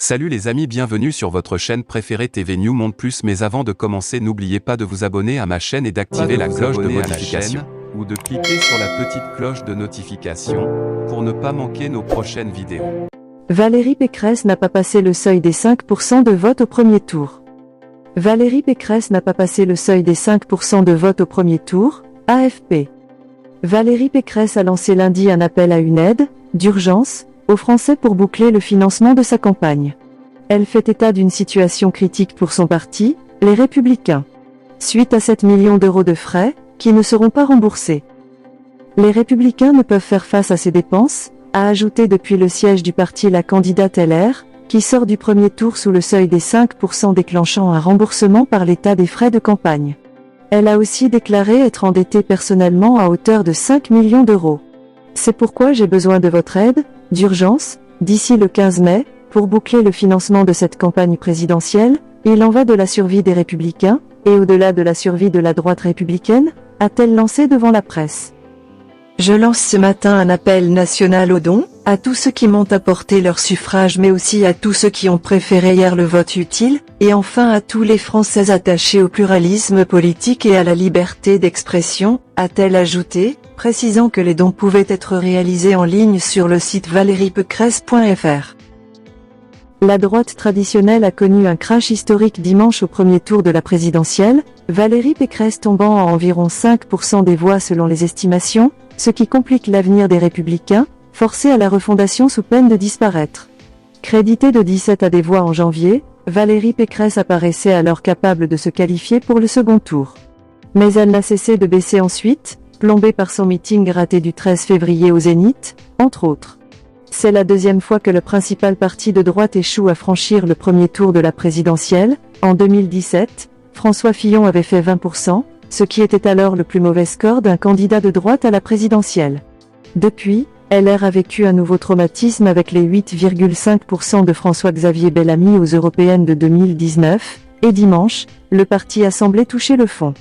Salut les amis, bienvenue sur votre chaîne préférée TV New Monde Plus, mais avant de commencer, n'oubliez pas de vous abonner à ma chaîne et d'activer la cloche de notification ou de cliquer sur la petite cloche de notification pour ne pas manquer nos prochaines vidéos. Valérie Pécresse n'a pas passé le seuil des 5% de vote au premier tour. Valérie Pécresse n'a pas passé le seuil des 5% de vote au premier tour, AFP. Valérie Pécresse a lancé lundi un appel à une aide, d'urgence, aux Français pour boucler le financement de sa campagne. Elle fait état d'une situation critique pour son parti, les Républicains. Suite à 7 millions d'euros de frais, qui ne seront pas remboursés. Les Républicains ne peuvent faire face à ces dépenses, a ajouté depuis le siège du parti la candidate LR, qui sort du premier tour sous le seuil des 5% déclenchant un remboursement par l'État des frais de campagne. Elle a aussi déclaré être endettée personnellement à hauteur de 5 millions d'euros. C'est pourquoi j'ai besoin de votre aide, d'urgence, d'ici le 15 mai, pour boucler le financement de cette campagne présidentielle. Il en va de la survie des Républicains, et au-delà de la survie de la droite républicaine, a-t-elle lancé devant la presse. Je lance ce matin un appel national aux dons, à tous ceux qui m'ont apporté leur suffrage mais aussi à tous ceux qui ont préféré hier le vote utile, et enfin à tous les Français attachés au pluralisme politique et à la liberté d'expression, a-t-elle ajouté, précisant que les dons pouvaient être réalisés en ligne sur le site valeriepécresse.fr. La droite traditionnelle a connu un crash historique dimanche au premier tour de la présidentielle, Valérie Pécresse tombant à environ 5% des voix selon les estimations, ce qui complique l'avenir des Républicains, forcés à la refondation sous peine de disparaître. Créditée de 17 à des voix en janvier, Valérie Pécresse apparaissait alors capable de se qualifier pour le second tour. Mais elle n'a cessé de baisser ensuite, plombée par son meeting raté du 13 février au Zénith, entre autres. C'est la deuxième fois que le principal parti de droite échoue à franchir le premier tour de la présidentielle. En 2017, François Fillon avait fait 20%, ce qui était alors le plus mauvais score d'un candidat de droite à la présidentielle. Depuis, LR a vécu un nouveau traumatisme avec les 8,5% de François-Xavier Bellamy aux européennes de 2019, et dimanche, le parti a semblé toucher le fond.